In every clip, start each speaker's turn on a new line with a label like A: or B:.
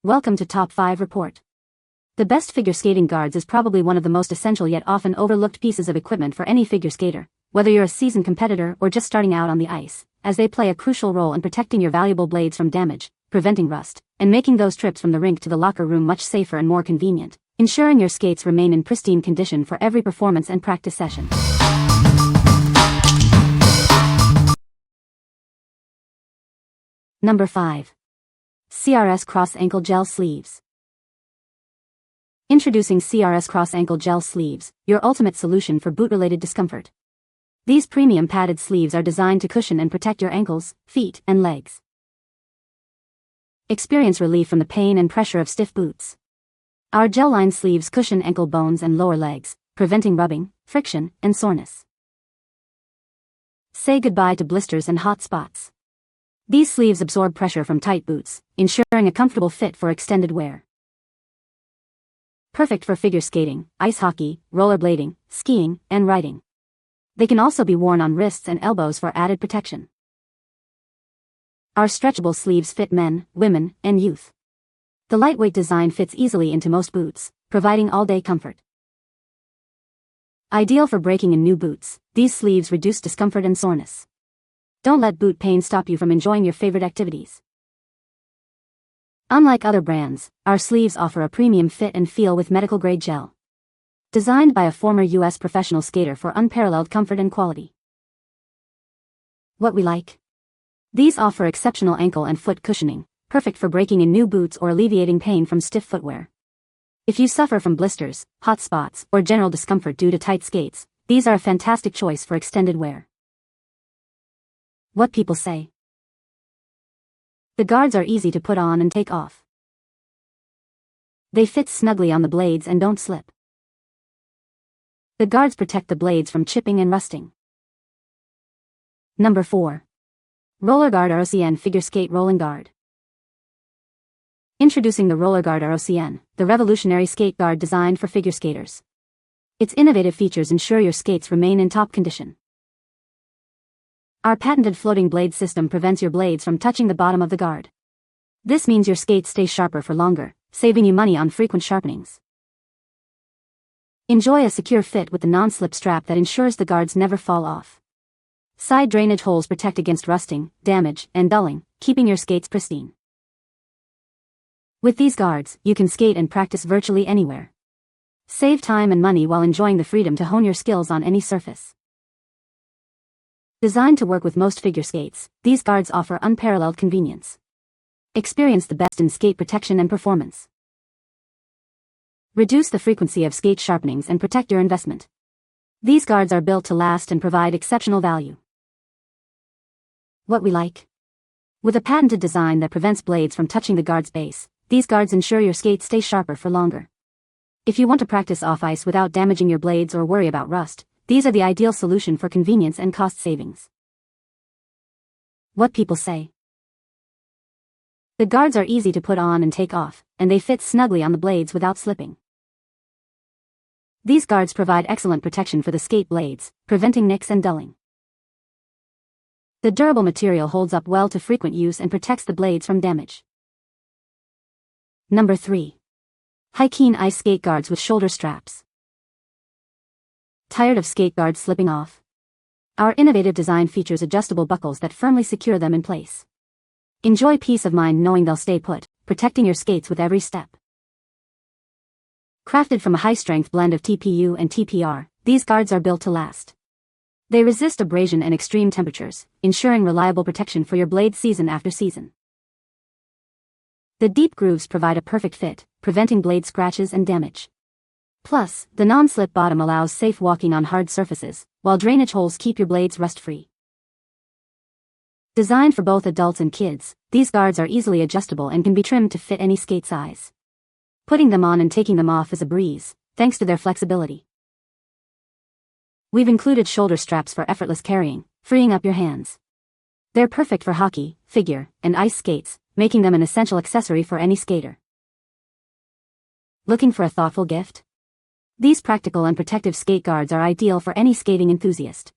A: Welcome to Top 5 Report. The best figure skating guards is probably one of the most essential yet often overlooked pieces of equipment for any figure skater, whether you're a seasoned competitor or just starting out on the ice, as they play a crucial role in protecting your valuable blades from damage, preventing rust, and making those trips from the rink to the locker room much safer and more convenient, ensuring your skates remain in pristine condition for every performance and practice session. Number 5. CRS Cross Ankle Gel Sleeves. Introducing CRS Cross Ankle Gel Sleeves, your ultimate solution for boot-related discomfort. These premium padded sleeves are designed to cushion and protect your ankles, feet, and legs. Experience relief from the pain and pressure of stiff boots. Our gel-lined sleeves cushion ankle bones and lower legs, preventing rubbing, friction, and soreness. Say goodbye to blisters and hot spots. These sleeves absorb pressure from tight boots, ensuring a comfortable fit for extended wear. Perfect for figure skating, ice hockey, rollerblading, skiing, and riding. They can also be worn on wrists and elbows for added protection. Our stretchable sleeves fit men, women, and youth. The lightweight design fits easily into most boots, providing all-day comfort. Ideal for breaking in new boots, these sleeves reduce discomfort and soreness. Don't let boot pain stop you from enjoying your favorite activities. Unlike other brands, our sleeves offer a premium fit and feel with medical-grade gel. Designed by a former U.S. professional skater for unparalleled comfort and quality. What we like? These offer exceptional ankle and foot cushioning, perfect for breaking in new boots or alleviating pain from stiff footwear. If you suffer from blisters, hot spots, or general discomfort due to tight skates, these are a fantastic choice for extended wear. What people say. The guards are easy to put on and take off. They fit snugly on the blades and don't slip. The guards protect the blades from chipping and rusting. Number 4. Rollergard ROC-N Figure Skate Rolling Guard. Introducing the Rollergard ROC-N, the revolutionary skate guard designed for figure skaters. Its innovative features ensure your skates remain in top condition. Our patented floating blade system prevents your blades from touching the bottom of the guard. This means your skates stay sharper for longer, saving you money on frequent sharpenings. Enjoy a secure fit with the non-slip strap that ensures the guards never fall off. Side drainage holes protect against rusting, damage, and dulling, keeping your skates pristine. With these guards, you can skate and practice virtually anywhere. Save time and money while enjoying the freedom to hone your skills on any surface. Designed to work with most figure skates, these guards offer unparalleled convenience. Experience the best in skate protection and performance. Reduce the frequency of skate sharpenings and protect your investment. These guards are built to last and provide exceptional value. What we like? With a patented design that prevents blades from touching the guard's base, these guards ensure your skates stay sharper for longer. If you want to practice off ice without damaging your blades or worry about rust, these are the ideal solution for convenience and cost savings. What people say. The guards are easy to put on and take off, and they fit snugly on the blades without slipping. These guards provide excellent protection for the skate blades, preventing nicks and dulling. The durable material holds up well to frequent use and protects the blades from damage. Number 3. Hikeen Ice Skate Guards with Shoulder Straps. Tired of skate guards slipping off? Our innovative design features adjustable buckles that firmly secure them in place. Enjoy peace of mind knowing they'll stay put, protecting your skates with every step. Crafted from a high-strength blend of TPU and TPR, these guards are built to last. They resist abrasion and extreme temperatures, ensuring reliable protection for your blades season after season. The deep grooves provide a perfect fit, preventing blade scratches and damage. Plus, the non-slip bottom allows safe walking on hard surfaces, while drainage holes keep your blades rust-free. Designed for both adults and kids, these guards are easily adjustable and can be trimmed to fit any skate size. Putting them on and taking them off is a breeze, thanks to their flexibility. We've included shoulder straps for effortless carrying, freeing up your hands. They're perfect for hockey, figure, and ice skates, making them an essential accessory for any skater. Looking for a thoughtful gift? These practical and protective skate guards are ideal for any skating enthusiast.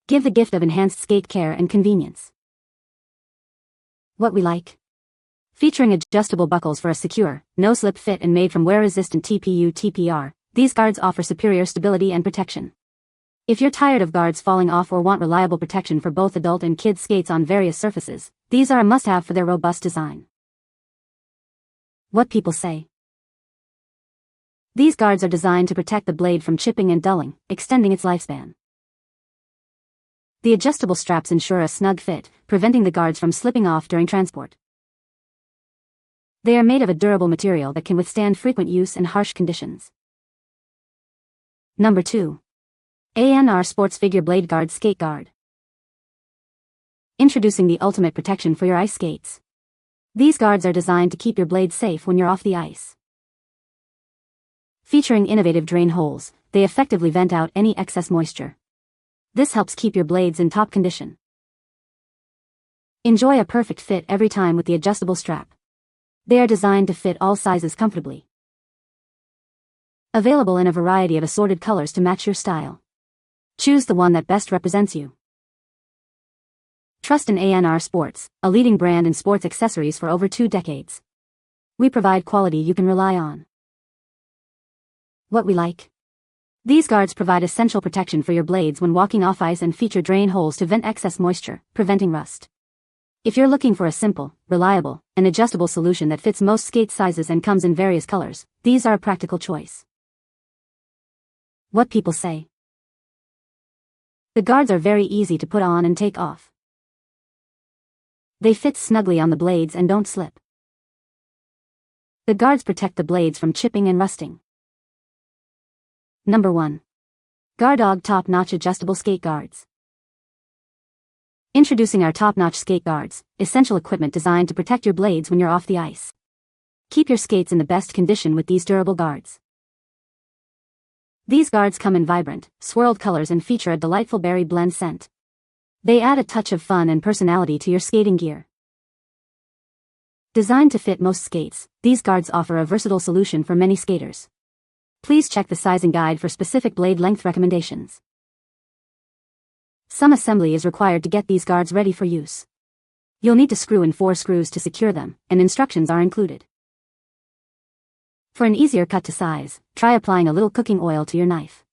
A: Give the gift of enhanced skate care and convenience. What we like? Featuring adjustable buckles for a secure, no-slip fit and made from wear-resistant TPU/TPR, these guards offer superior stability and protection. If you're tired of guards falling off or want reliable protection for both adult and kids skates on various surfaces, these are a must-have for their robust design. What people say. These guards are designed to protect the blade from chipping and dulling, extending its lifespan. The adjustable straps ensure a snug fit, preventing the guards from slipping off during transport. They are made of a durable material that can withstand frequent use in harsh conditions. Number 2. ANR Sports Figure BladeGards Skate Guard. Introducing the ultimate protection for your ice skates. These guards are designed to keep your blades safe when you're off the ice. Featuring innovative drain holes, they effectively vent out any excess moisture. This helps keep your blades in top condition. Enjoy a perfect fit every time with the adjustable strap. They are designed to fit all sizes comfortably. Available in a variety of assorted colors to match your style. Choose the one that best represents you. Trust in ANR Sports, a leading brand in sports accessories for over 2 decades. We provide quality you can rely on. What we like. These guards provide essential protection for your blades when walking off ice and feature drain holes to vent excess moisture, preventing rust. If you're looking for a simple, reliable, and adjustable solution that fits most skate sizes and comes in various colors, these are a practical choice. What people say. The guards are very easy to put on and take off. They fit snugly on the blades and don't slip. The guards protect the blades from chipping and rusting. Number 1. Guardog Top-Notch Adjustable Skate Guards. Introducing our top-notch skate guards, essential equipment designed to protect your blades when you're off the ice. Keep your skates in the best condition with these durable guards. These guards come in vibrant, swirled colors and feature a delightful berry blend scent. They add a touch of fun and personality to your skating gear. Designed to fit most skates, these guards offer a versatile solution for many skaters. Please check the sizing guide for specific blade length recommendations. Some assembly is required to get these guards ready for use. You'll need to screw in 4 screws to secure them, and instructions are included. For an easier cut to size, try applying a little cooking oil to your knife.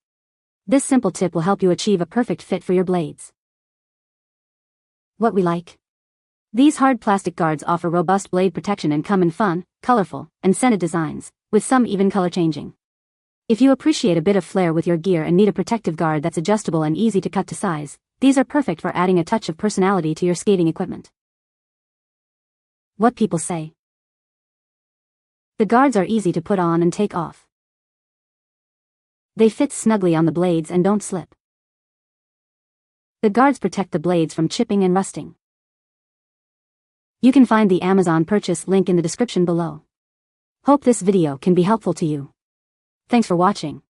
A: This simple tip will help you achieve a perfect fit for your blades. What we like. These hard plastic guards offer robust blade protection and come in fun, colorful, and scented designs, with some even color changing. If you appreciate a bit of flair with your gear and need a protective guard that's adjustable and easy to cut to size, these are perfect for adding a touch of personality to your skating equipment. What people say. The guards are easy to put on and take off. They fit snugly on the blades and don't slip. The guards protect the blades from chipping and rusting. You can find the Amazon purchase link in the description below. Hope this video can be helpful to you. Thanks for watching.